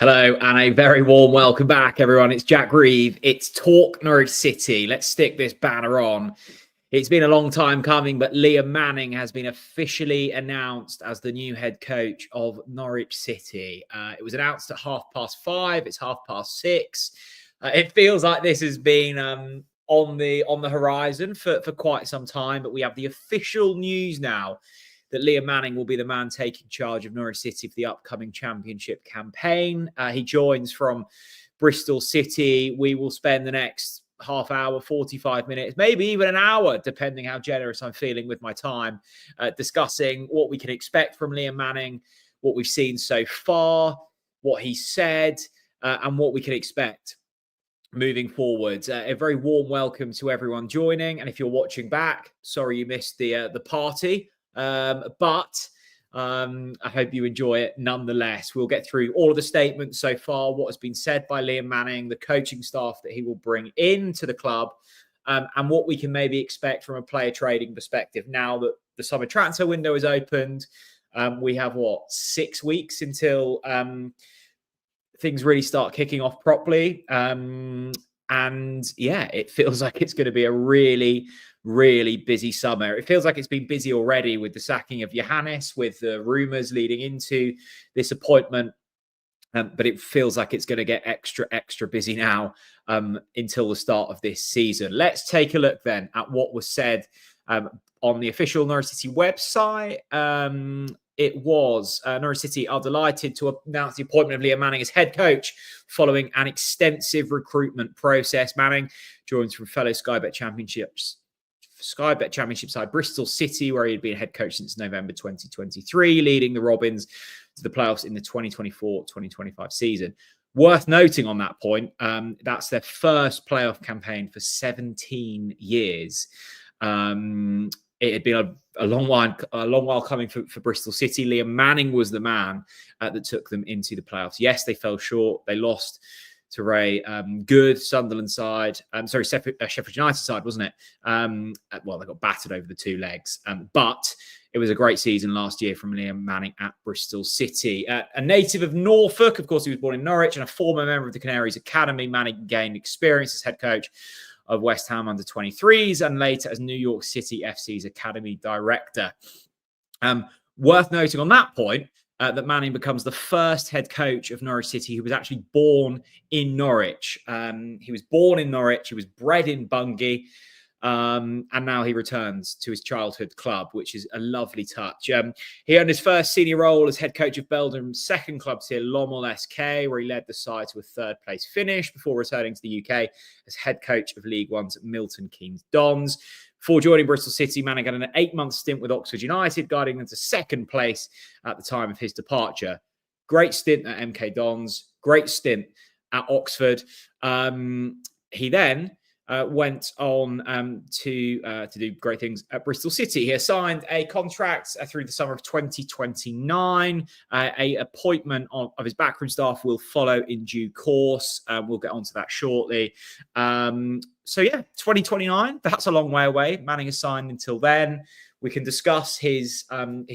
Hello and a very warm welcome back, everyone. It's Jack Reeve. It's Talk Norwich City. Let's stick this banner on. It's been a long time coming, but Liam Manning has been officially announced as the new head coach of Norwich City. It was announced at 5:30. It's 6:30. It feels like this has been on the horizon for quite some time, but we have the official news now that Liam Manning will be the man taking charge of Norwich City for the upcoming championship campaign. He joins from Bristol City. We will spend the next half hour, 45 minutes, maybe even an hour, depending how generous I'm feeling with my time, discussing what we can expect from Liam Manning, what we've seen so far, what he said, and what we can expect moving forward. A very warm welcome to everyone joining. And if you're watching back, sorry you missed the party. But I hope you enjoy it nonetheless. We'll get through all of the statements so far, what has been said by Liam Manning, the coaching staff that he will bring into the club, and what we can maybe expect from a player trading perspective now that the summer transfer window is opened. We have 6 weeks until things really start kicking off properly. And yeah, it feels like it's going to be a really busy summer. It feels like it's been busy already with the sacking of Johannes, with the rumours leading into this appointment. But it feels like it's going to get extra busy now until the start of this season. Let's take a look then at what was said on the official Norwich City website. It was Norwich City are delighted to announce the appointment of Liam Manning as head coach following an extensive recruitment process. Manning joins from fellow Sky Bet Championship side Bristol City, where he had been head coach since November 2023, leading the Robins to the playoffs in the 2024-2025 season. Worth noting on that point, that's their first playoff campaign for 17 years. It had been a long while coming for Bristol City. Liam Manning was the man that took them into the playoffs. Yes, they fell short. They lost to Ray good Sunderland side. Sheffield United side, wasn't it? Well, they got battered over the two legs. But it was a great season last year from Liam Manning at Bristol City. A native of Norfolk, of course, he was born in Norwich, and a former member of the Canaries Academy. Manning gained experience as head coach of West Ham under 23s and later as New York City FC's academy director. Worth noting on that point that Manning becomes the first head coach of Norwich City who was actually born in Norwich. He was born in Norwich. He was bred in Bungay. And now he returns to his childhood club, which is a lovely touch. He earned his first senior role as head coach of Belgium's second club tier, Lommel SK, where he led the side to a third-place finish before returning to the UK as head coach of League One's Milton Keynes Dons. Before joining Bristol City, Manning had an 8-month stint with Oxford United, guiding them to second place at the time of his departure. Great stint at MK Dons, great stint at Oxford. He then went on to do great things at Bristol City. He signed a contract through the summer of 2029. A appointment of his backroom staff will follow in due course. We'll get onto that shortly. So yeah, 2029, that's a long way away. Manning has signed until then. We can discuss his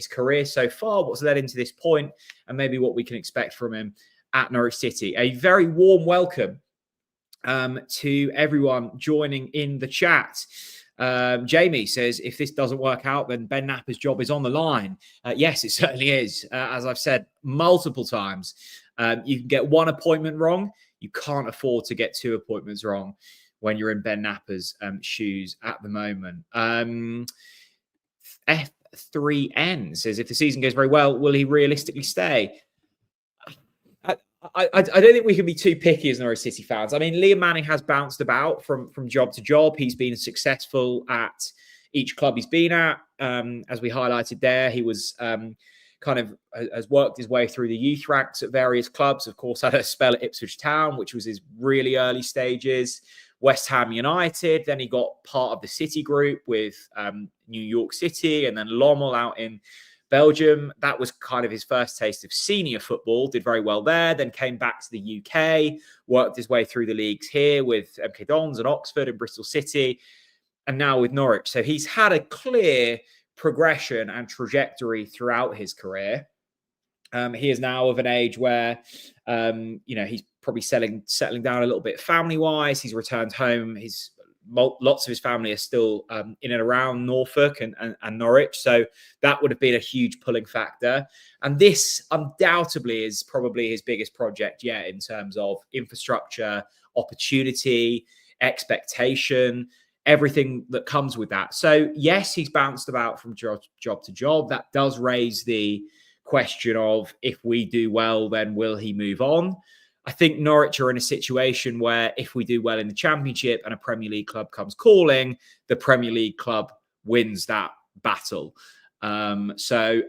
career so far, what's led into this point, and maybe what we can expect from him at Norwich City. A very warm welcome to everyone joining in the chat. Jamie says, if this doesn't work out, then Ben Nappa's job is on the line. Yes, it certainly is. As I've said multiple times, you can get one appointment wrong. You can't afford to get two appointments wrong when you're in Ben Nappa's shoes at the moment. F3N says, if the season goes very well, will he realistically stay? I don't think we can be too picky as Norwich City fans. I mean, Liam Manning has bounced about from job to job. He's been successful at each club he's been at. As we highlighted there, he was has worked his way through the youth ranks at various clubs. Of course, had a spell at Ipswich Town, which was his really early stages. West Ham United. Then he got part of the City group with New York City, and then Lommel out in Belgium. That was kind of his first taste of senior football. Did very well there. Then came back to the UK, worked his way through the leagues here with MK Dons and Oxford and Bristol City, and now with Norwich. So he's had a clear progression and trajectory throughout his career. He is now of an age where, he's probably settling down a little bit family-wise. He's returned home. Lots of his family are still in and around Norfolk and Norwich. So that would have been a huge pulling factor. And this undoubtedly is probably his biggest project yet in terms of infrastructure, opportunity, expectation, everything that comes with that. So yes, he's bounced about from job to job. That does raise the question of, if we do well, then will he move on? I think Norwich are in a situation where if we do well in the Championship and a Premier League club comes calling, the Premier League club wins that battle. So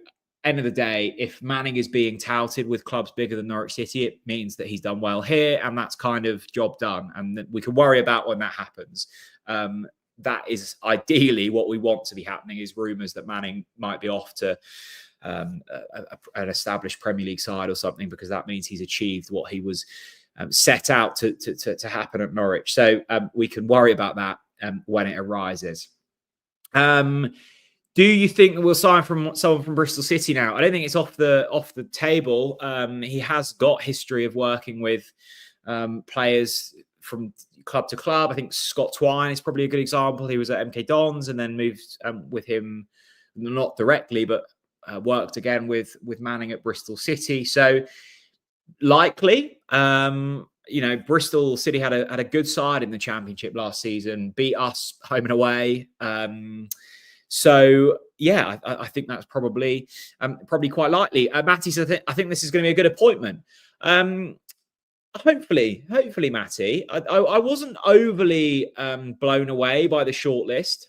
end of the day, if Manning is being touted with clubs bigger than Norwich City, it means that he's done well here, and that's kind of job done. And we can worry about when that happens. That is ideally what we want to be happening, is rumours that Manning might be off to an established Premier League side or something, because that means he's achieved what he was set out to happen at Norwich. So we can worry about that when it arises. Do you think we'll sign someone from Bristol City now? I don't think it's off the table. He has got history of working with players from club to club. I think Scott Twine is probably a good example. He was at MK Dons and then moved with him, not directly, but worked again with Manning at Bristol City. So likely, Bristol City had a good side in the Championship last season, beat us home and away. So yeah, I think that's probably quite likely. Matty says, I think this is going to be a good appointment. Hopefully, Matty. I wasn't overly blown away by the shortlist.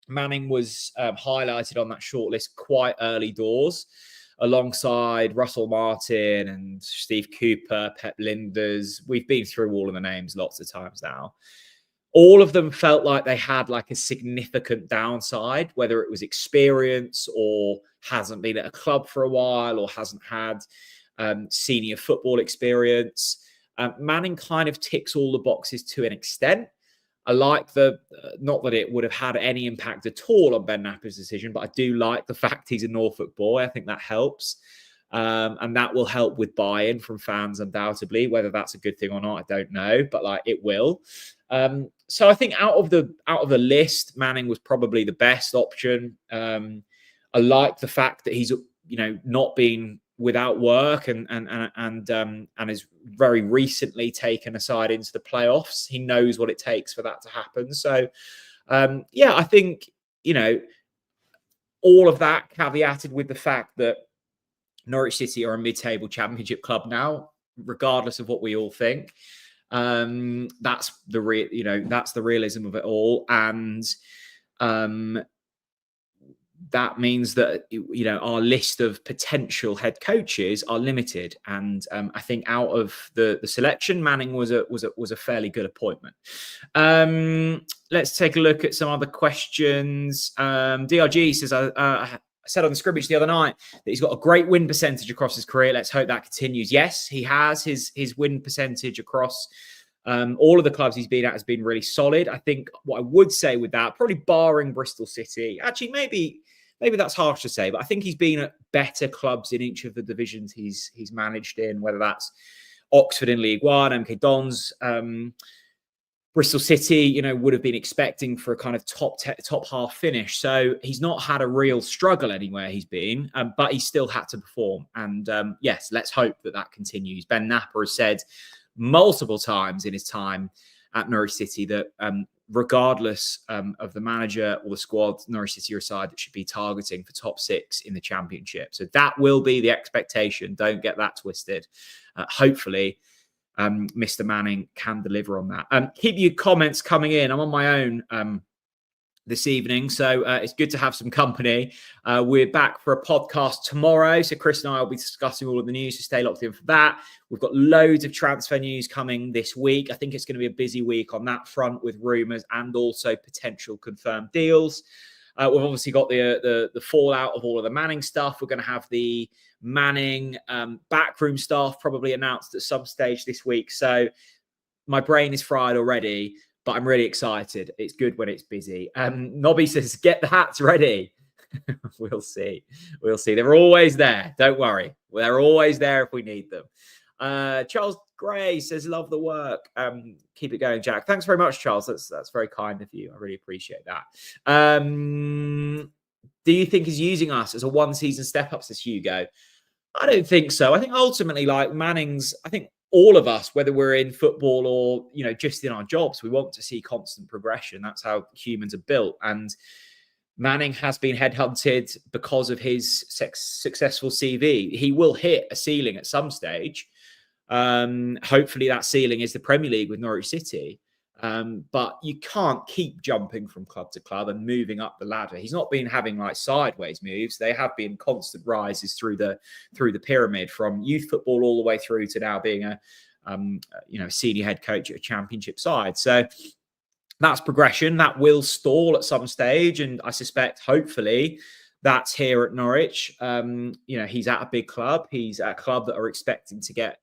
Manning was highlighted on that shortlist quite early doors, alongside Russell Martin and Steve Cooper, Pep Linders. We've been through all of the names lots of times now. All of them felt like they had like a significant downside, whether it was experience or hasn't been at a club for a while or hasn't had senior football experience. Manning kind of ticks all the boxes to an extent. I like not that it would have had any impact at all on Ben Nappa's decision, but I do like the fact he's a Norfolk boy. I think that helps. And that will help with buy-in from fans, undoubtedly. Whether that's a good thing or not, I don't know, but like it will. So I think out of the list, Manning was probably the best option. I like the fact that he's not been without work and is very recently taken aside into the playoffs. He knows what it takes for that to happen. So I think all of that caveated with the fact that Norwich City are a mid-table Championship club now, regardless of what we all think. That's the realism of it all, and that means that our list of potential head coaches are limited, and I think out of the selection, Manning was a fairly good appointment. Let's take a look at some other questions. DRG says, I said on the scrimmage the other night that he's got a great win percentage across his career. Let's hope that continues. Yes, he has. His win percentage across all of the clubs he's been at has been really solid. I think what I would say with that, probably barring Bristol City, actually maybe that's harsh to say, but I think he's been at better clubs in each of the divisions he's managed in, whether that's Oxford in League One, MK Dons, Bristol City, would have been expecting for a kind of top half finish. So he's not had a real struggle anywhere he's been, but he still had to perform. And yes, let's hope that continues. Ben Nappa has said multiple times in his time at Norwich City that regardless of the manager or the squad, Norwich City are a side that should be targeting for top 6 in the Championship. So that will be the expectation. Don't get that twisted. Hopefully, Mr. Manning can deliver on that. Keep your comments coming in. I'm on my own this evening, so it's good to have some company. We're back for a podcast tomorrow, so Chris and I will be discussing all of the news, so stay locked in for that. We've got loads of transfer news coming this week. I think it's going to be a busy week on that front with rumours and also potential confirmed deals. We've obviously got the fallout of all of the Manning stuff. We're going to have the Manning backroom staff probably announced at some stage this week. So my brain is fried already, but I'm really excited. It's good when it's busy. Nobby says, get the hats ready. We'll see. We'll see. They're always there. Don't worry. They're always there if we need them. Charles Gray says, love the work. Keep it going, Jack. Thanks very much, Charles. That's very kind of you. I really appreciate that. Do you think he's using us as a one-season step-up, says Hugo? I don't think so. I think ultimately, like Mannings, I think all of us, whether we're in football or, just in our jobs, we want to see constant progression. That's how humans are built. And Manning has been headhunted because of his successful CV. He will hit a ceiling at some stage. Hopefully that ceiling is the Premier League with Norwich City. But you can't keep jumping from club to club and moving up the ladder. He's not been having like sideways moves. They have been constant rises through the pyramid, from youth football all the way through to now being a senior head coach at a championship side. So that's progression. That will stall at some stage, and I suspect, hopefully, that's here at Norwich. He's at a big club. He's at a club that are expecting to get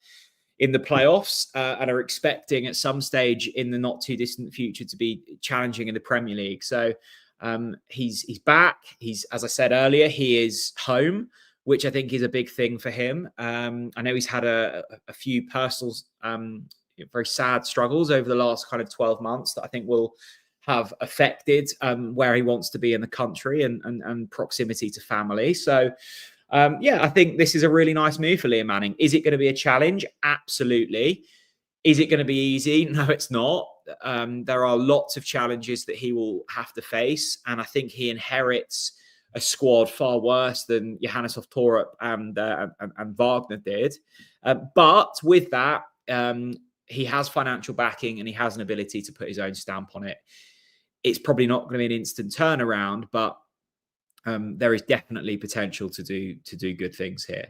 in the playoffs and are expecting at some stage in the not too distant future to be challenging in the Premier League. So he's back. He's, as I said earlier, he is home, which I think is a big thing for him. I know he's had a few personal, very sad struggles over the last kind of 12 months that I think will have affected where he wants to be in the country and proximity to family. So I think this is a really nice move for Liam Manning. Is it going to be a challenge? Absolutely. Is it going to be easy? No, it's not. There are lots of challenges that he will have to face. And I think he inherits a squad far worse than Johannes Torup and Wagner did. But with that, he has financial backing and he has an ability to put his own stamp on it. It's probably not going to be an instant turnaround, but there is definitely potential to do good things here.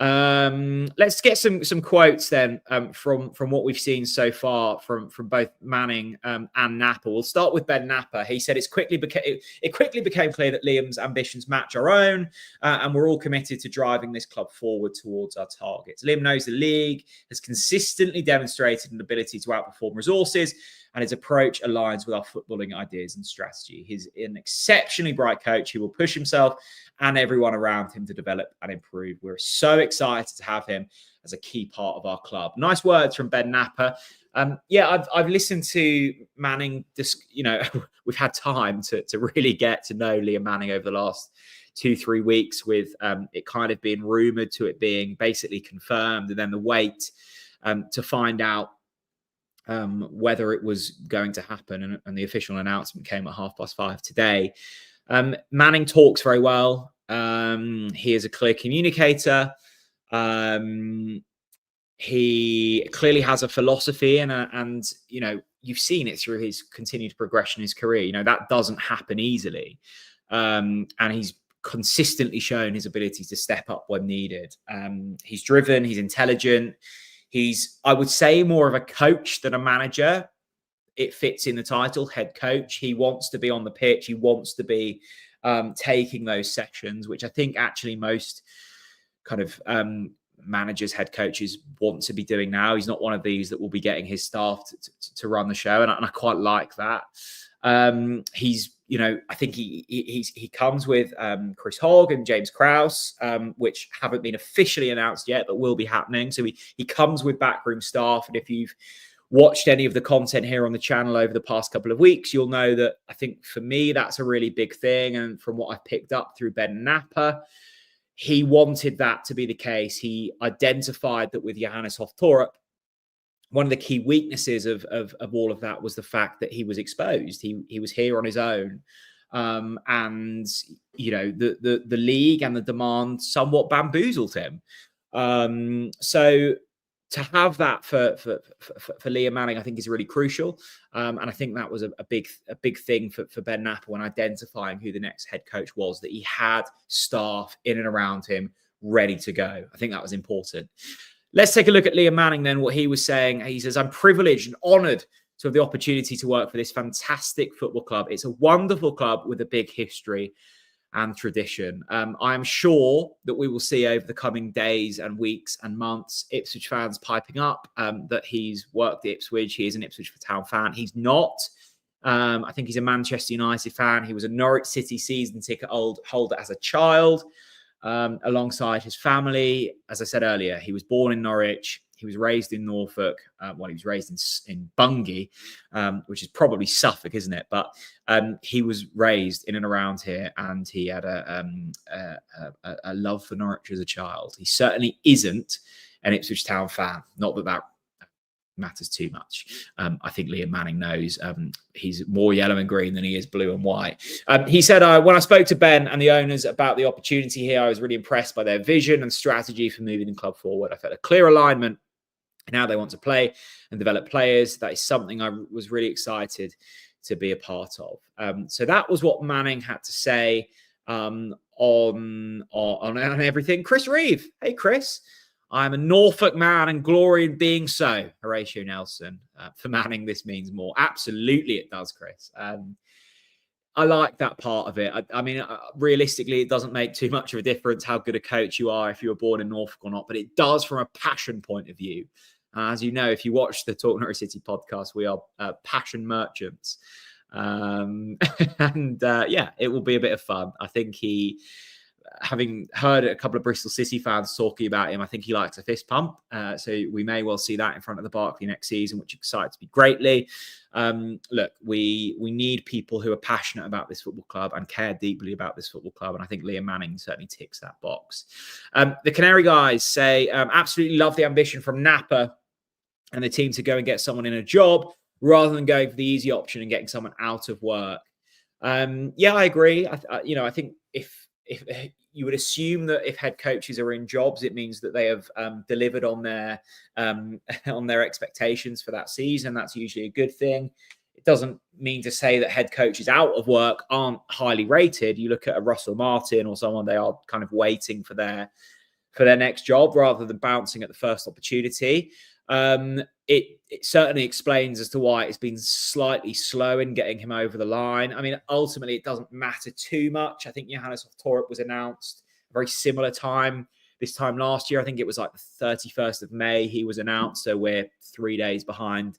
Let's get some quotes then from what we've seen so far from both Manning and Nappa. We'll start with Ben Nappa. He said it quickly became clear that Liam's ambitions match our own, and we're all committed to driving this club forward towards our targets. Liam knows the league has consistently demonstrated an ability to outperform resources, and his approach aligns with our footballing ideas and strategy. He's an exceptionally bright coach who will push himself and everyone around him to develop and improve. We're so excited to have him as a key part of our club. Nice words from Ben Nappa. I've listened to Manning. We've had time to really get to know Liam Manning over the last 2-3 weeks, with it kind of being rumoured to it being basically confirmed, and then the wait to find out whether it was going to happen, and the official announcement came at 5:30 today. Manning talks very well. He is a clear communicator. He clearly has a philosophy, and you've seen it through his continued progression in his career. That doesn't happen easily, and he's consistently shown his ability to step up when needed. He's driven. He's intelligent. He's, I would say, more of a coach than a manager. It fits in the title, head coach. He wants to be on the pitch. He wants to be taking those sessions, which I think actually most kind of managers, head coaches want to be doing now. He's not one of these that will be getting his staff to run the show, and I quite like that. He's, I think he comes with Chris Hogg and James Krause, which haven't been officially announced yet, but will be happening. So he comes with backroom staff, and if you've watched any of the content here on the channel over the past couple of weeks, you'll know that I think for me that's a really big thing. And from what I've picked up through Ben Nappa, he wanted that to be the case. He identified that with Johannes Torup, one of the key weaknesses of all of that was the fact that he was exposed. He was here on his own, and the league and the demand somewhat bamboozled him. So to have that for Liam Manning, I think is really crucial, and I think that was a big thing for Ben Nappa when identifying who the next head coach was. That he had staff in and around him ready to go. I think that was important. Let's take a look at Liam Manning then, what he was saying. He says, I'm privileged and honoured to have the opportunity to work for this fantastic football club. It's a wonderful club with a big history and tradition. I am sure that we will see over the coming days and weeks and months Ipswich fans piping up that he's worked at Ipswich. He is an Ipswich Town fan. He's not. I think he's a Manchester United fan. He was a Norwich City season ticket holder as a child, alongside his family. As I said earlier, he was born in Norwich. He was raised in Norfolk. He was raised in Bungay, which is probably Suffolk, isn't it? But he was raised in and around here, and he had a love for Norwich as a child. He certainly isn't an Ipswich Town fan. Not that matters too much. I think Liam Manning knows he's more yellow and green than he is blue and white. He said, when I spoke to Ben and the owners about the opportunity here, I was really impressed by their vision and strategy for moving the club forward. I felt a clear alignment in how they want to play and develop players. That is something I was really excited to be a part of. So that was what Manning had to say on everything. Chris Reeve. Hey, Chris. I'm a Norfolk man and glory in being so. Horatio Nelson. For Manning, this means more. Absolutely, it does, Chris. I like that part of it. I mean, realistically, it doesn't make too much of a difference how good a coach you are if you were born in Norfolk or not, but it does from a passion point of view. As you know, if you watch the Talk Norwich City podcast, we are passion merchants. Yeah, it will be a bit of fun. I think having heard a couple of Bristol City fans talking about him, I think he likes a fist pump. So we may well see that in front of the Barclay next season, which excites me greatly. Look, we need people who are passionate about this football club and care deeply about this football club. And I think Liam Manning certainly ticks that box. The Canary guys say, absolutely love the ambition from Nappa and the team to go and get someone in a job rather than going for the easy option and getting someone out of work. Yeah, I agree. I think if you would assume that if head coaches are in jobs, it means that they have delivered on their expectations for that season. That's usually a good thing. It doesn't mean to say that head coaches out of work aren't highly rated. You look at a Russell Martin or someone, they are kind of waiting for their next job rather than bouncing at the first opportunity. It certainly explains as to why it's been slightly slow in getting him over the line. I mean, ultimately, it doesn't matter too much. I think Johannes Torp was announced a very similar time this time last year. I think it was like the 31st of May he was announced. So we're 3 days behind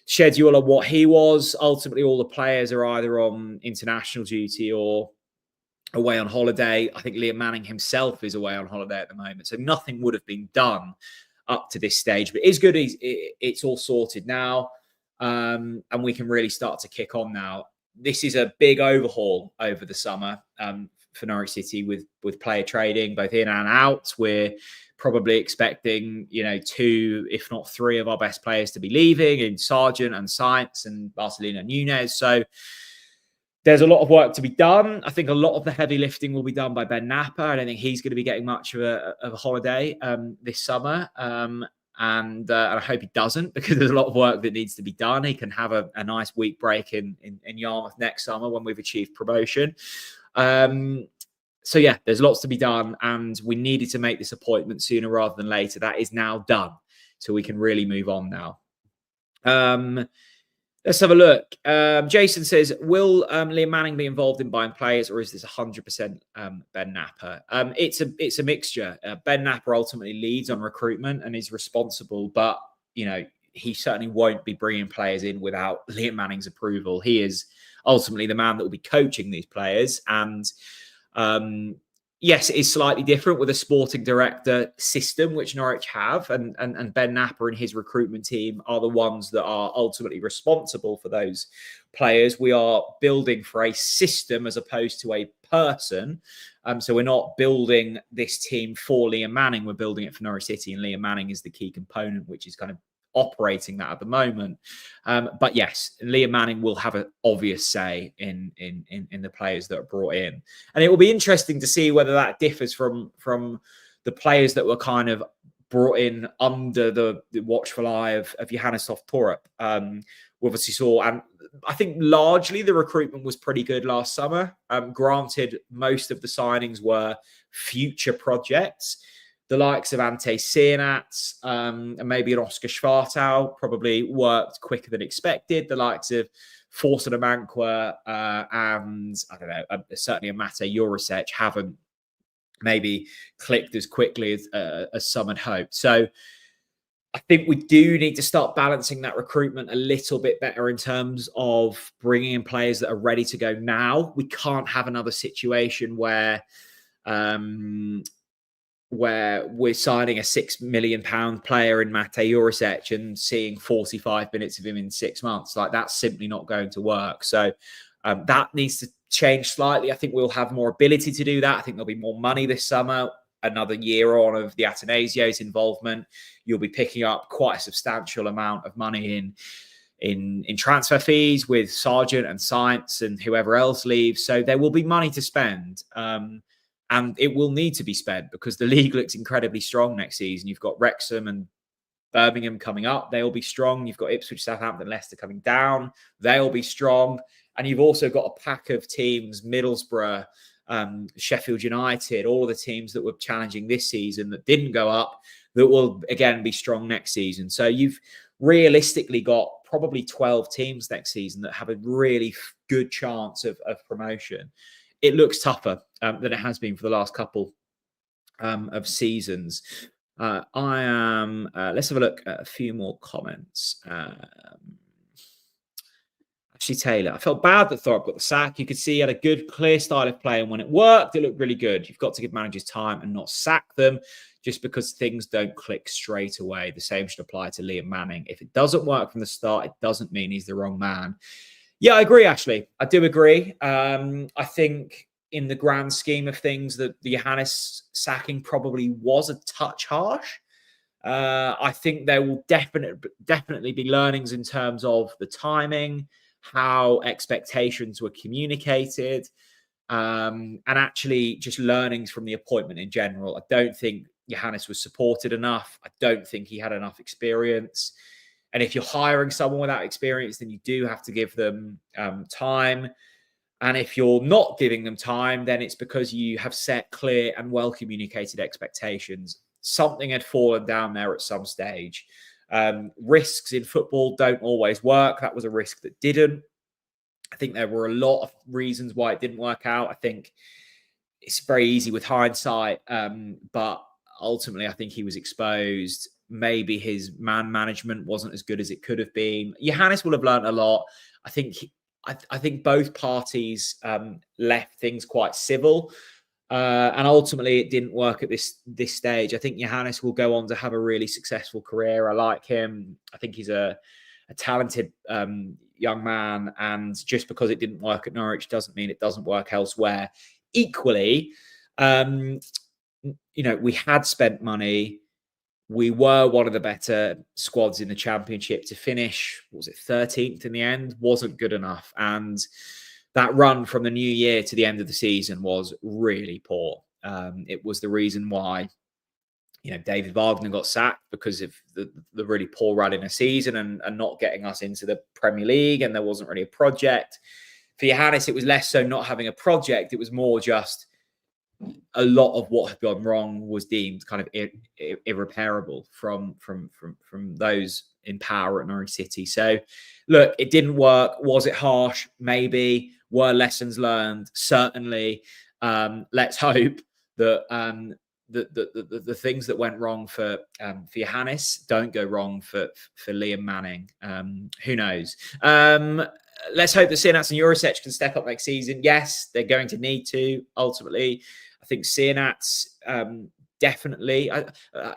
schedule on what he was. Ultimately, all the players are either on international duty or away on holiday. I think Liam Manning himself is away on holiday at the moment. So nothing would have been done up to this stage, but it's good. It's all sorted now, and we can really start to kick on now. This is a big overhaul over the summer for Norwich City with player trading, both in and out. We're probably expecting 2, if not 3, of our best players to be leaving in Sargent and Sainz and Barcelona Nunez. So there's a lot of work to be done. I think a lot of the heavy lifting will be done by Ben Nappa. I don't think he's going to be getting much of a holiday this summer. And I hope he doesn't, because there's a lot of work that needs to be done. He can have a nice week break in Yarmouth next summer when we've achieved promotion. So yeah, there's lots to be done, and we needed to make this appointment sooner rather than later. That is now done, so we can really move on now. Let's have a look. Jason says, will Liam Manning be involved in buying players, or is this 100% Ben Nappa? It's a mixture. Ben Nappa ultimately leads on recruitment and is responsible, but he certainly won't be bringing players in without Liam Manning's approval. He is ultimately the man that will be coaching these players, and yes, it is slightly different with a sporting director system, which Norwich have, and Ben Nappa and his recruitment team are the ones that are ultimately responsible for those players. We are building for a system as opposed to a person. So we're not building this team for Liam Manning. We're building it for Norwich City, and Liam Manning is the key component, which is kind of operating that at the moment. But yes, Liam Manning will have an obvious say in the players that are brought in, and it will be interesting to see whether that differs from the players that were kind of brought in under the watchful eye of Johannes Torp. We obviously saw, and I think largely the recruitment was pretty good last summer. Granted, most of the signings were future projects. The likes of Ante Sienats and maybe an Oscar Schwartau probably worked quicker than expected. The likes of Forson Amankwa and, I don't know, certainly a Mate Jurisic haven't maybe clicked as quickly as some had hoped. So I think we do need to start balancing that recruitment a little bit better in terms of bringing in players that are ready to go now. We can't have another situation um, where we're signing a £6 million player in Mate Jurisic and seeing 45 minutes of him in 6 months. Like, that's simply not going to work. So that needs to change slightly. I think we'll have more ability to do that. I think there'll be more money this summer. Another year on of the Atenasio's involvement, you'll be picking up quite a substantial amount of money in transfer fees with Sargent and Science and whoever else leaves. So there will be money to spend. And it will need to be spent because the league looks incredibly strong next season. You've got Wrexham and Birmingham coming up. They'll be strong. You've got Ipswich, Southampton, Leicester coming down. They'll be strong. And you've also got a pack of teams, Middlesbrough, Sheffield United, all of the teams that were challenging this season that didn't go up, that will again be strong next season. So you've realistically got probably 12 teams next season that have a really good chance of promotion. It looks tougher than it has been for the last couple of seasons. Let's have a look at a few more comments. Ashley Taylor, I felt bad that Thorpe got the sack. You could see he had a good, clear style of play, and when it worked, it looked really good. You've got to give managers time and not sack them just because things don't click straight away. The same should apply to Liam Manning. If it doesn't work from the start, it doesn't mean he's the wrong man. Yeah, I agree, Ashley. I do agree. I think in the grand scheme of things, that the Johannes sacking probably was a touch harsh. I think there will definitely be learnings in terms of the timing, how expectations were communicated, and actually just learnings from the appointment in general. I don't think Johannes was supported enough. I don't think he had enough experience. And if you're hiring someone without experience, then you do have to give them time. And if you're not giving them time, then it's because you have set clear and well communicated expectations. Something had fallen down there at some stage. Risks in football don't always work. That was a risk that didn't. I think there were a lot of reasons why it didn't work out. I think it's very easy with hindsight, but ultimately I think he was exposed. Maybe his man management wasn't as good as it could have been. Johannes will have learned a lot. I think both parties left things quite civil. And ultimately, it didn't work at this stage. I think Johannes will go on to have a really successful career. I like him. I think he's a talented young man. And just because it didn't work at Norwich doesn't mean it doesn't work elsewhere. Equally, we had spent money. We were one of the better squads in the Championship. To finish, was it 13th in the end? Wasn't good enough. And that run from the new year to the end of the season was really poor. It was the reason why, David Wagner got sacked, because of the really poor run in a season and not getting us into the Premier League. And there wasn't really a project. For Johannes, it was less so not having a project. It was more just a lot of what had gone wrong was deemed kind of irreparable from those in power at Norwich City. So, look, it didn't work. Was it harsh? Maybe. Were lessons learned? Certainly. Let's hope that the things that went wrong for Johannes don't go wrong for Liam Manning. Who knows? Let's hope that Sinats and Jurisic can step up next season. Yes, they're going to need to ultimately. I think Sinats definitely.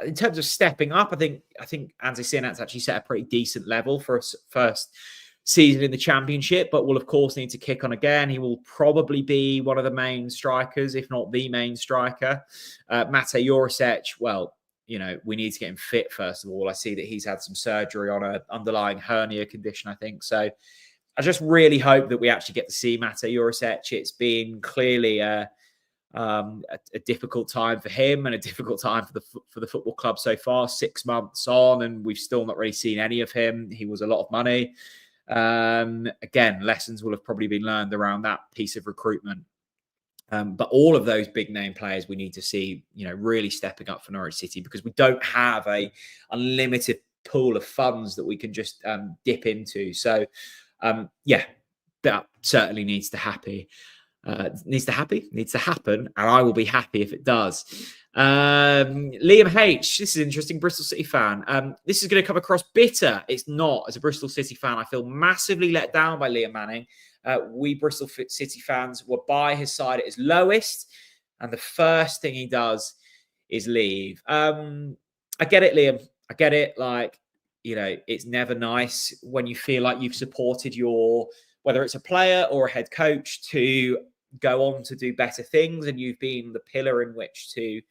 In terms of stepping up, I think Anze Sinats actually set a pretty decent level for a first season in the Championship, but will of course need to kick on again. He will probably be one of the main strikers, if not the main striker. Mate Jurisic, well, we need to get him fit first of all. I see that he's had some surgery on an underlying hernia condition, I think. So I just really hope that we actually get to see Mate Jurisic. It's been clearly a difficult time for him and a difficult time for the football club so far. 6 months on, and we've still not really seen any of him. He was a lot of money. Again, lessons will have probably been learned around that piece of recruitment. But all of those big name players we need to see, really stepping up for Norwich City, because we don't have a unlimited pool of funds that we can just dip into. So, that certainly needs to happen. Needs to happen, and I will be happy if it does. Liam H, this is interesting. Bristol City fan. This is going to come across bitter. It's not. As a Bristol City fan, I feel massively let down by Liam Manning. We Bristol City fans were by his side at his lowest, and the first thing he does is leave. I get it, Liam. I get it. Like, it's never nice when you feel like you've supported whether it's a player or a head coach, to go on to do better things, and you've been the pillar in which to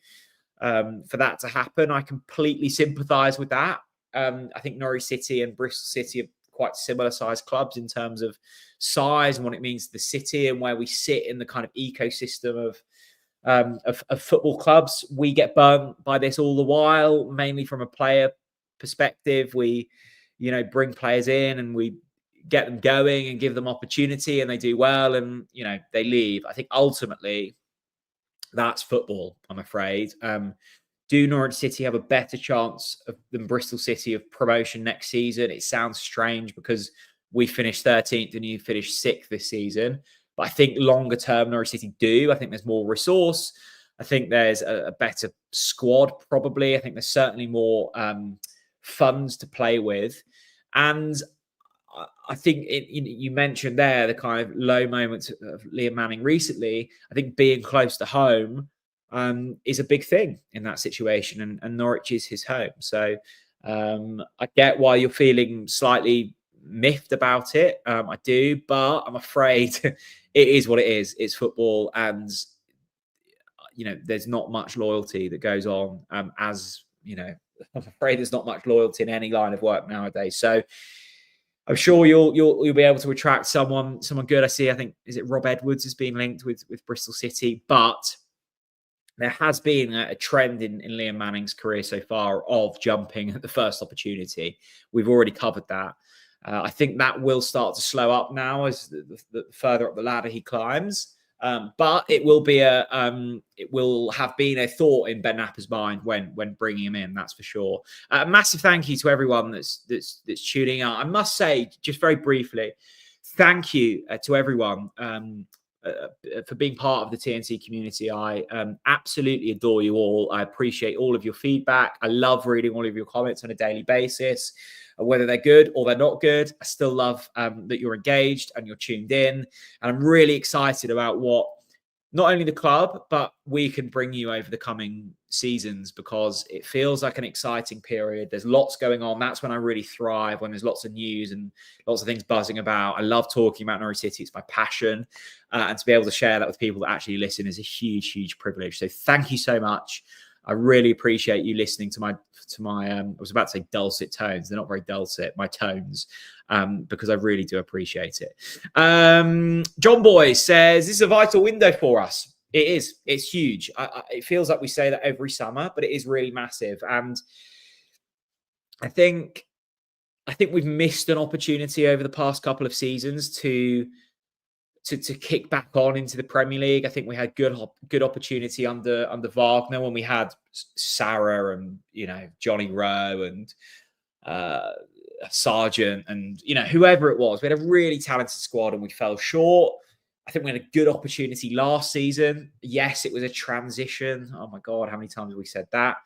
for that to happen. I completely sympathise with that. I think Norwich City and Bristol City are quite similar sized clubs in terms of size and what it means to the city and where we sit in the kind of ecosystem of football clubs. We get burnt by this all the while, mainly from a player perspective. We, bring players in and we get them going and give them opportunity, and they do well, and they leave. I think ultimately that's football, I'm afraid. Do Norwich City have a better chance than Bristol City of promotion next season? It sounds strange because we finished 13th and you finished 6th this season. But I think longer term, Norwich City do. I think there's more resource. I think there's a better squad, probably. I think there's certainly more funds to play with. And I think you mentioned there the kind of low moments of Liam Manning recently. I think being close to home is a big thing in that situation, and Norwich is his home. So I get why you're feeling slightly miffed about it. I do, but I'm afraid it is what it is. It's football, and there's not much loyalty that goes on. I'm afraid there's not much loyalty in any line of work nowadays. So I'm sure you'll be able to attract someone good. I think, is it Rob Edwards has been linked with Bristol City, but there has been a trend in Liam Manning's career so far of jumping at the first opportunity. We've already covered that. I think that will start to slow up now as the further up the ladder he climbs. But it will have been a thought in Ben Nappa's mind when bringing him in. That's for sure. Massive thank you to everyone that's tuning out. I must say, just very briefly, thank you to everyone for being part of the TNC community. I absolutely adore you all. I appreciate all of your feedback. I love reading all of your comments on a daily basis. Whether they're good or they're not good, I still love that you're engaged and you're tuned in. And I'm really excited about what not only the club, but we can bring you over the coming seasons, because it feels like an exciting period. There's lots going on. That's when I really thrive, when there's lots of news and lots of things buzzing about. I love talking about Norwich City. It's my passion. And to be able to share that with people that actually listen is a huge, huge privilege. So thank you so much. I really appreciate you listening to my I was about to say dulcet tones. They're not very dulcet, my tones, because I really do appreciate it. John Boy says, this is a vital window for us. It is. It's huge. It feels like we say that every summer, but it is really massive. And I think we've missed an opportunity over the past couple of seasons to kick back on into the Premier League. I think we had good opportunity under Wagner when we had Sarah and Johnny Rowe and Sargent and whoever it was. We had a really talented squad and we fell short. I think we had a good opportunity last season. Yes, it was a transition. Oh my God, how many times have we said that?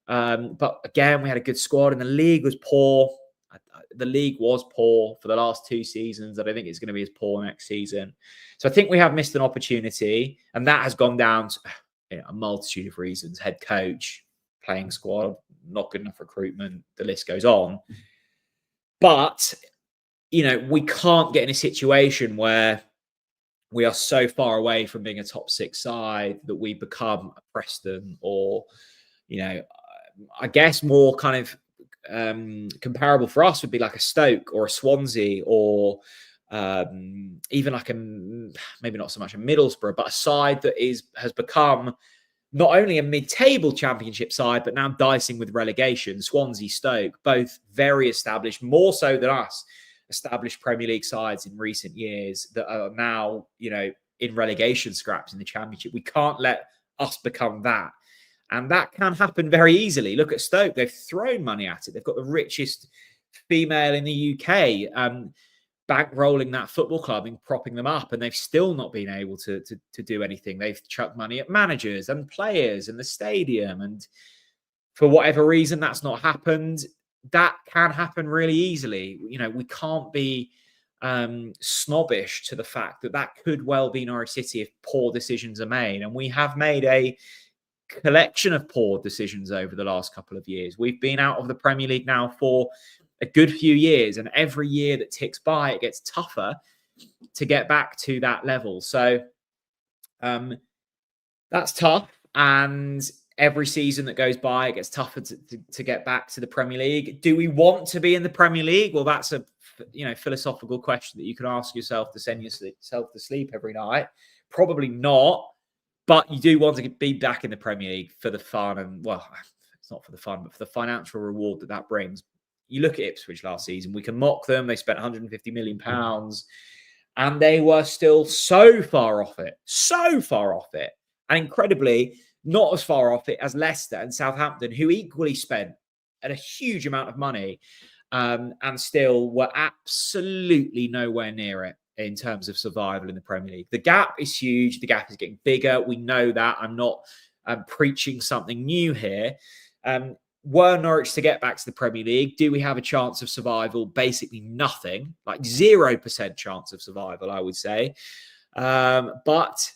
But again, we had a good squad and the league was poor. The league was poor for the last 2 seasons. I don't think it's going to be as poor next season. So I think we have missed an opportunity, and that has gone down to a multitude of reasons: head coach, playing squad, not good enough recruitment. The list goes on. But we can't get in a situation where we are so far away from being a top 6 side that we become a Preston or, I guess more kind of comparable for us would be like a Stoke or a Swansea or even like maybe not so much a Middlesbrough, but a side that has become not only a mid-table championship side, but now dicing with relegation. Swansea, Stoke, both very established, more so than us, established Premier League sides in recent years that are now, in relegation scraps in the championship. We can't let us become that. And that can happen very easily. Look at Stoke. They've thrown money at it. They've got the richest female in the UK. bankrolling that football club and propping them up, and they've still not been able to do anything. They've chucked money at managers and players and the stadium, and for whatever reason, that's not happened. That can happen really easily. You know, we can't be snobbish to the fact that that could well be Norwich City if poor decisions are made, and we have made a collection of poor decisions over the last couple of years. We've been out of the Premier League now for a good few years, and every year that ticks by, it gets tougher to get back to that level. So that's tough, and every season that goes by, it gets tougher to get back to the Premier League. Do we want to be in the Premier League? Well, that's a philosophical question that you can ask yourself to send yourself to sleep every night. Probably not, but you do want to be back in the Premier League for the fun, and well, it's not for the fun, but for the financial reward that brings. You look at Ipswich last season, we can mock them. They spent £150 million and they were still so far off it. And incredibly, not as far off it as Leicester and Southampton, who equally spent a huge amount of money and still were absolutely nowhere near it in terms of survival in the Premier League. The gap is huge. The gap is getting bigger. We know that. I'm not preaching something new here. Were Norwich to get back to the Premier League, do we have a chance of survival? Basically nothing, like 0% chance of survival, I would say. But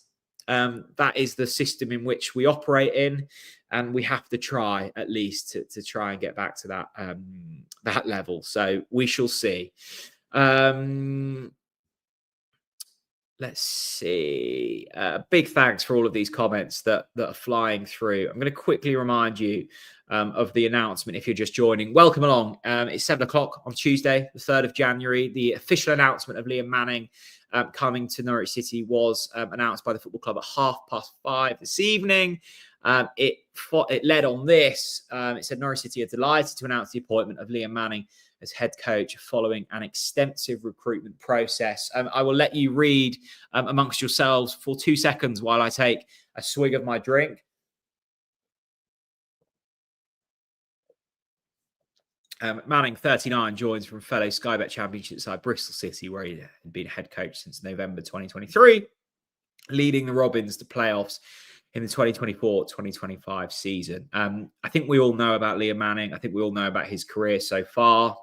that is the system in which we operate in, and we have to try at least to try and get back to that level. So we shall see. Let's see. Big thanks for all of these comments that are flying through. I'm going to quickly remind you of the announcement if you're just joining. Welcome along. It's 7 o'clock on Tuesday, the 3rd of January. The official announcement of Liam Manning coming to Norwich City was announced by the football club at 5:30 this evening. It led on this. It said Norwich City are delighted to announce the appointment of Liam Manning as head coach following an extensive recruitment process. I will let you read amongst yourselves for 2 seconds while I take a swig of my drink. Manning, 39, joins from fellow Sky Bet Championship side Bristol City, where he had been head coach since November 2023, leading the Robins to playoffs in the 2024-2025 season. I think we all know about Liam Manning. I think we all know about his career so far.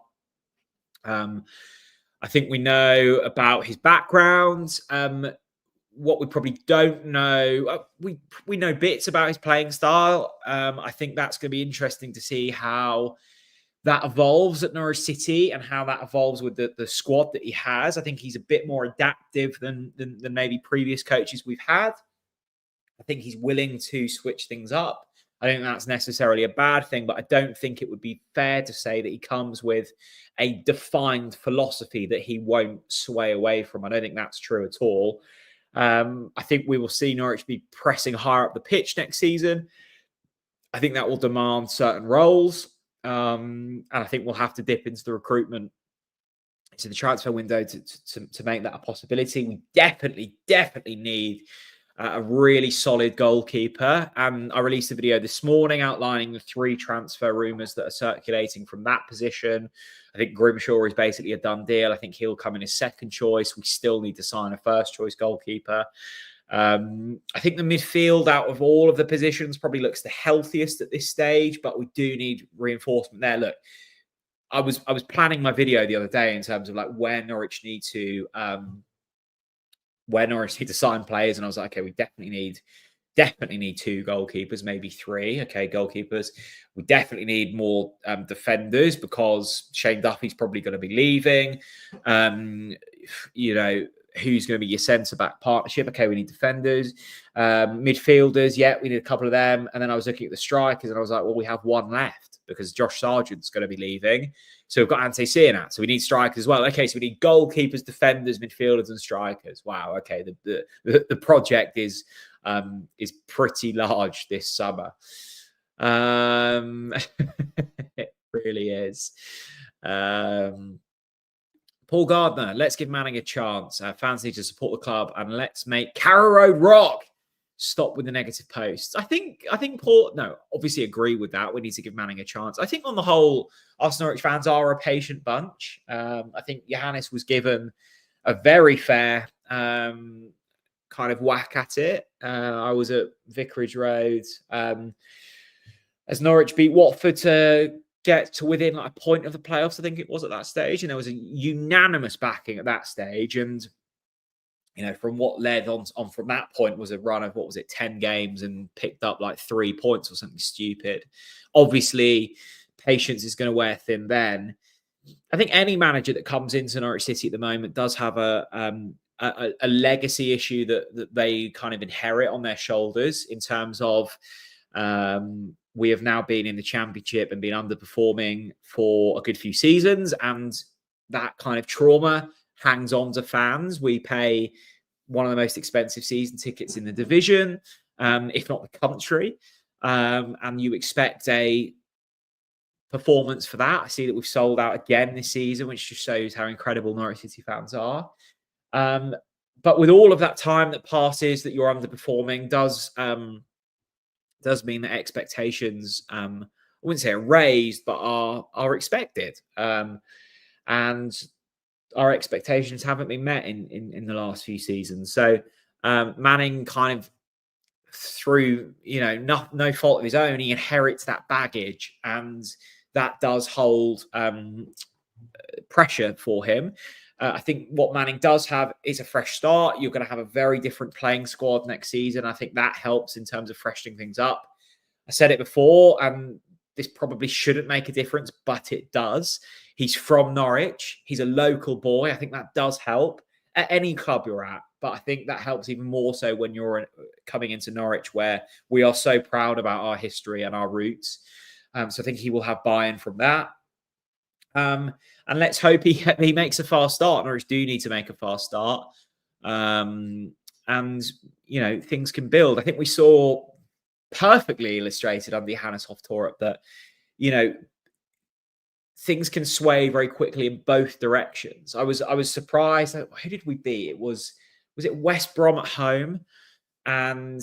I think we know about his background. What we probably don't know, we know bits about his playing style. I think that's going to be interesting to see how that evolves at Norwich City and how that evolves with the squad that he has. I think he's a bit more adaptive than maybe previous coaches we've had. I think he's willing to switch things up. I don't think that's necessarily a bad thing, but I don't think it would be fair to say that he comes with a defined philosophy that he won't sway away from. I don't think that's true at all. I think we will see Norwich be pressing higher up the pitch next season. I think that will demand certain roles. And I think we'll have to dip into the recruitment, into the transfer window to make that a possibility. We definitely need a really solid goalkeeper. And I released a video this morning outlining the 3 transfer rumours that are circulating from that position. I think Grimshaw is basically a done deal. I think he'll come in as second choice. We still need to sign a first choice goalkeeper. I think the midfield out of all of the positions probably looks the healthiest at this stage, but we do need reinforcement there. Look, I was planning my video the other day in terms of like where Norwich need to sign players, and I was like, okay, we definitely need 2 goalkeepers, maybe 3. Okay, goalkeepers. We definitely need more defenders because Shane Duffy's probably going to be leaving. Who's going to be your centre-back partnership? Okay, we need defenders. Midfielders, yeah, we need a couple of them. And then I was looking at the strikers and I was like, well, we have 1 left because Josh Sargent's going to be leaving. So we've got Ante Sienat. So we need strikers as well. Okay, so we need goalkeepers, defenders, midfielders, and strikers. Wow, okay. The project is pretty large this summer. It really is. Paul Gardner, let's give Manning a chance. Fans need to support the club and let's make Carrow Road rock. stop with the negative posts. I think Paul, no, obviously agree with that. We need to give Manning a chance. I think on the whole, us Norwich fans are a patient bunch. I think Johannes was given a very fair kind of whack at it. I was at Vicarage Road as Norwich beat Watford to get to within like a point of the playoffs, I think it was at that stage. And there was a unanimous backing at that stage. And, from what led on from that point was a run of, 10 games and picked up like 3 points or something stupid. Obviously, patience is going to wear thin then. I think any manager that comes into Norwich City at the moment does have a legacy issue that they kind of inherit on their shoulders in terms of we have now been in the Championship and been underperforming for a good few seasons, and that kind of trauma hangs on to fans. We pay one of the most expensive season tickets in the division, if not the country, and you expect a performance for that. I see that we've sold out again this season, which just shows how incredible Norwich City fans are. But with all of that time that passes that you're underperforming does mean that expectations, I wouldn't say are raised, but are expected. And our expectations haven't been met in the last few seasons. So Manning kind of through, no fault of his own, he inherits that baggage, and that does hold pressure for him. I think what Manning does have is a fresh start. You're going to have a very different playing squad next season. I think that helps in terms of freshening things up. I said it before, and this probably shouldn't make a difference, but it does. He's from Norwich. He's a local boy. I think that does help at any club you're at. But I think that helps even more so when you're coming into Norwich, where we are so proud about our history and our roots. So I think he will have buy-in from that. And let's hope he makes a fast start. Norwich do need to make a fast start. And, things can build. I think we saw perfectly illustrated under Johannes Hoftorp that, things can sway very quickly in both directions. I was surprised. Who did we beat? Was it West Brom at home? And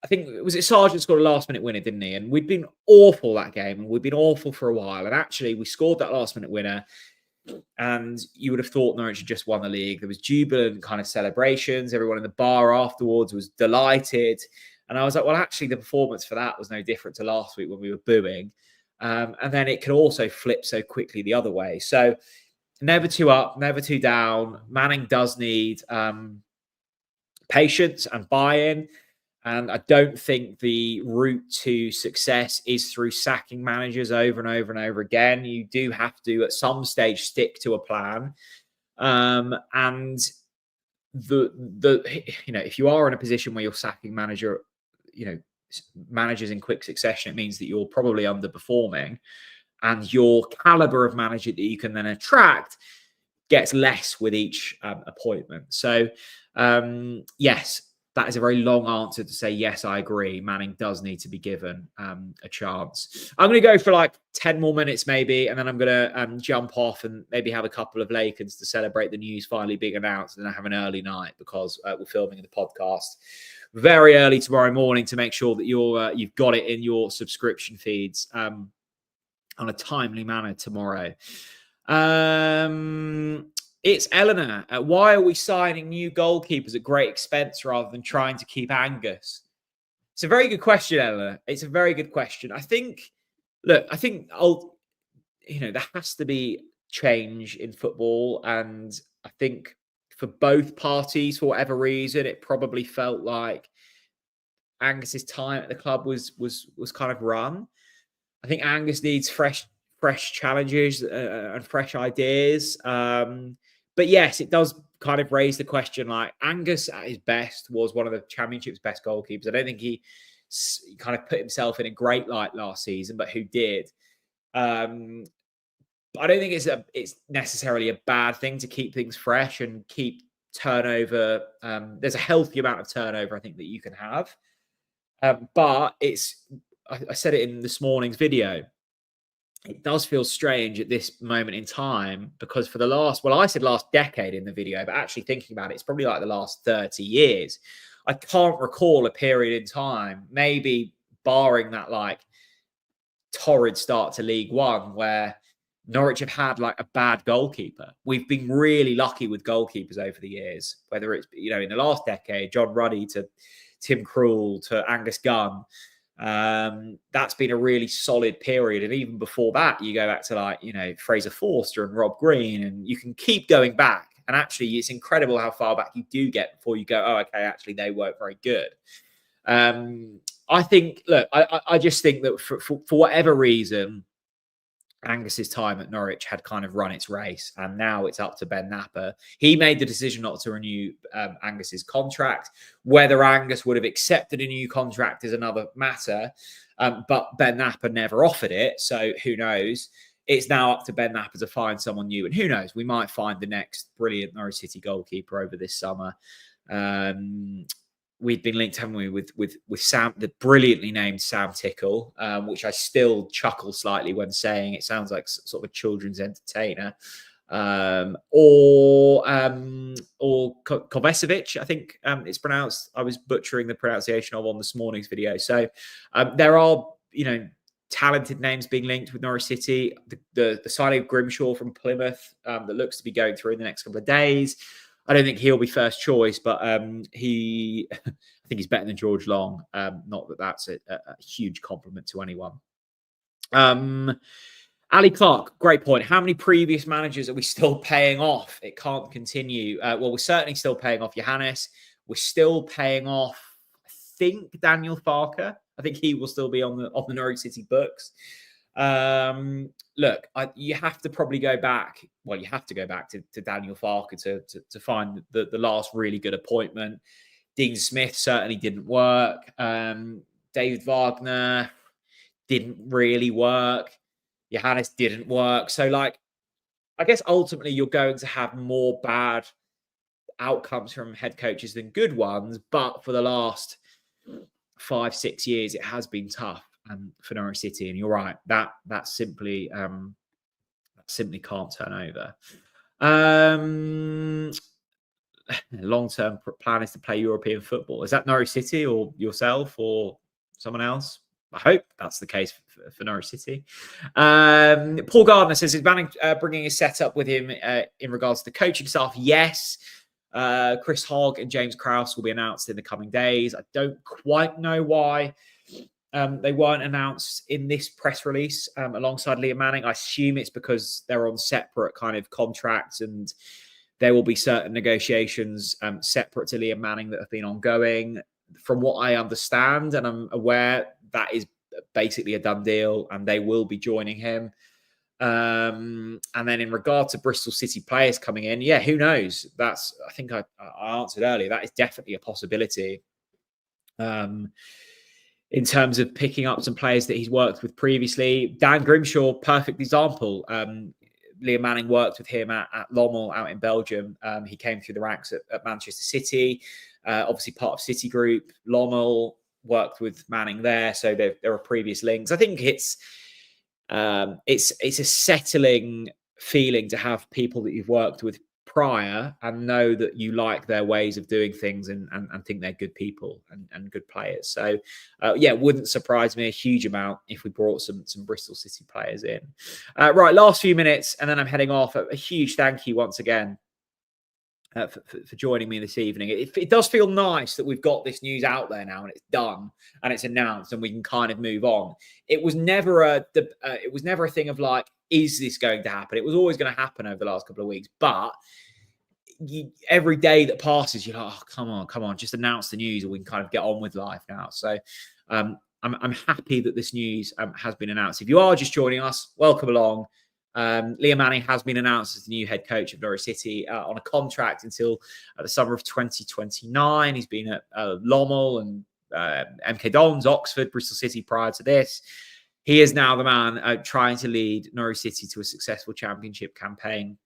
I think it Sargent scored a last minute winner, didn't he? And we'd been awful that game, and we'd been awful for a while. And actually, we scored that last minute winner, and you would have thought Norwich had just won the league. There was jubilant kind of celebrations. Everyone in the bar afterwards was delighted. And I was like, well, actually, the performance for that was no different to last week when we were booing. And then it could also flip so quickly the other way. So never too up, never too down. Manning does need patience and buy-in. And I don't think the route to success is through sacking managers over and over and over again. You do have to, at some stage, stick to a plan. And if you are in a position where you're sacking managers in quick succession, it means that you're probably underperforming, and your caliber of manager that you can then attract gets less with each appointment. So, yes, that is a very long answer to say, yes, I agree. Manning does need to be given a chance. I'm going to go for like 10 more minutes maybe, and then I'm going to jump off and maybe have a couple of Lakens to celebrate the news finally being announced, and then have an early night because we're filming the podcast very early tomorrow morning to make sure that you've got it in your subscription feeds on a timely manner tomorrow. It's Eleanor. Why are we signing new goalkeepers at great expense rather than trying to keep Angus? It's a very good question, Eleanor. It's a very good question. I think there has to be change in football, and I think for both parties, for whatever reason, it probably felt like Angus's time at the club was kind of run. I think Angus needs fresh challenges and fresh ideas. But yes, it does kind of raise the question, like Angus at his best was one of the Championship's best goalkeepers. I don't think he kind of put himself in a great light last season, but who did? I don't think it's necessarily a bad thing to keep things fresh and keep turnover. There's a healthy amount of turnover, I think, that you can have. But I said it in this morning's video, it does feel strange at this moment in time because I said last decade in the video, but actually thinking about it, it's probably like the last 30 years. I can't recall a period in time, maybe barring that like torrid start to League One, where Norwich have had like a bad goalkeeper. We've been really lucky with goalkeepers over the years, whether it's, you know, in the last decade, John Ruddy to Tim Krul to Angus Gunn. That's been a really solid period. And even before that, you go back to like, you know, Fraser Forster and Rob Green, and you can keep going back. And actually, it's incredible how far back you do get before you go, oh, okay, actually, they weren't very good. I think, look, I just think that for whatever reason, Angus's time at Norwich had kind of run its race, and now it's up to Ben Nappa. He made the decision not to renew Angus's contract. Whether Angus would have accepted a new contract is another matter, but Ben Nappa never offered it, so who knows? It's now up to Ben Nappa to find someone new, and who knows? We might find the next brilliant Norwich City goalkeeper over this summer. We've been linked, haven't we, with Sam, the brilliantly named Sam Tickle, which I still chuckle slightly when saying. It sounds like sort of a children's entertainer, or Kovacevic, I think it's pronounced. I was butchering the pronunciation of on this morning's video. So there are, you know, talented names being linked with Norwich City. The signing of Grimshaw from Plymouth that looks to be going through in the next couple of days. I don't think he'll be first choice, but I think he's better than George Long. Not that that's a huge compliment to anyone. Ali Clark, great point. How many previous managers are we still paying off? It can't continue. Well, we're certainly still paying off Johannes. We're still paying off, I think, Daniel Farker. I think he will still be on the Norwich City books. Look, you have to probably go back. Well, you have to go back to Daniel Farker to find the last really good appointment. Dean Smith certainly didn't work. David Wagner didn't really work. Johannes didn't work. So, like, I guess ultimately you're going to have more bad outcomes from head coaches than good ones. But for the last 5-6 years, it has been tough for Norwich City, and you're right, that simply can't turn over. Long-term plan is to play European football. Is that Norwich City or yourself or someone else? I hope that's the case for Norwich City. Paul Gardner says, is Bann bringing a setup with him in regards to the coaching staff? Yes. Chris Hogg and James Krause will be announced in the coming days. I don't quite know why they weren't announced in this press release alongside Liam Manning. I assume it's because they're on separate kind of contracts, and there will be certain negotiations separate to Liam Manning that have been ongoing. From what I understand, and I'm aware, that is basically a done deal, and they will be joining him. And then in regard to Bristol City players coming in, yeah, who knows? That's, I think I answered earlier, that is definitely a possibility. In terms of picking up some players that he's worked with previously, Dan Grimshaw, perfect example. Liam Manning worked with him at Lommel out in Belgium. He came through the ranks at Manchester City, obviously part of City Group. Lommel worked with Manning there, so there are previous links. I think it's a settling feeling to have people that you've worked with prior and know that you like their ways of doing things and think they're good people and good players. So yeah, it wouldn't surprise me a huge amount if we brought some Bristol City players in. Right, last few minutes and then I'm heading off. A huge thank you once again for joining me this evening. It does feel nice that we've got this news out there now and it's done and it's announced and we can kind of move on. It was never a thing of like, is this going to happen? It was always going to happen over the last couple of weeks, but every day that passes, you're like, oh, come on, just announce the news and we can kind of get on with life now. So I'm happy that this news has been announced. If you are just joining us, welcome along. Liam Manning has been announced as the new head coach of Norwich City on a contract until the summer of 2029. He's been at Lommel and MK Dons, Oxford, Bristol City prior to this. He is now the man trying to lead Norwich City to a successful championship campaign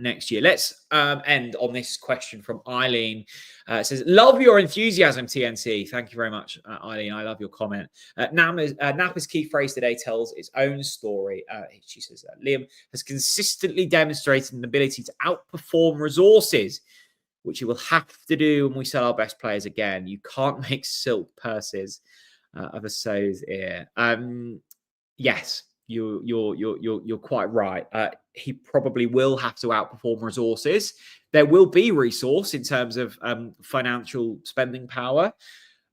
next year. Let's end on this question from Eileen. It says, love your enthusiasm, TNC. Thank you very much, Eileen. I love your comment. Nappa's key phrase today tells its own story. She says, Liam has consistently demonstrated an ability to outperform resources. which you will have to do when we sell our best players again. You can't make silk purses of a sow's ear. Yes, you're quite right. He probably will have to outperform resources. There will be resource in terms of financial spending power.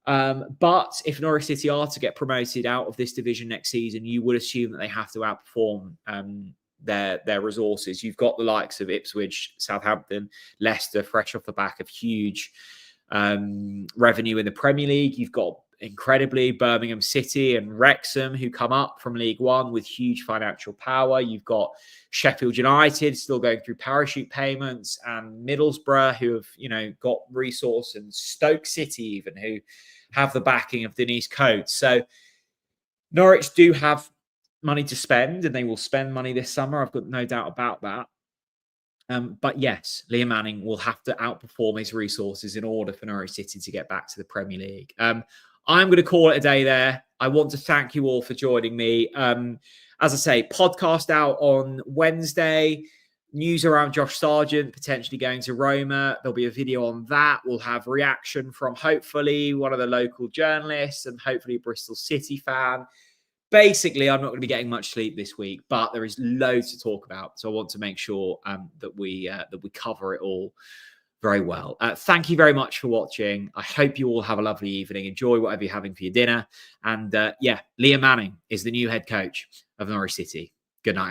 But if Norwich City are to get promoted out of this division next season, you would assume that they have to outperform their resources. You've got the likes of Ipswich, Southampton, Leicester, fresh off the back of huge revenue in the Premier League. You've got incredibly Birmingham City and Wrexham, who come up from League One with huge financial power. You've got Sheffield United still going through parachute payments, and Middlesbrough, who have got resource, and Stoke City even, who have the backing of Denise Coates. So Norwich do have money to spend, and they will spend money this summer. I've got no doubt about that. But yes, Liam Manning will have to outperform his resources in order for Norwich City to get back to the Premier League. I'm going to call it a day there. I want to thank you all for joining me. As I say, podcast out on Wednesday. News around Josh Sargent potentially going to Roma. There'll be a video on that. We'll have reaction from hopefully one of the local journalists and hopefully a Bristol City fan. Basically, I'm not going to be getting much sleep this week, but there is loads to talk about. So I want to make sure that we cover it all very well. Thank you very much for watching. I hope you all have a lovely evening. Enjoy whatever you're having for your dinner. And Liam Manning is the new head coach of Norwich City. Good night.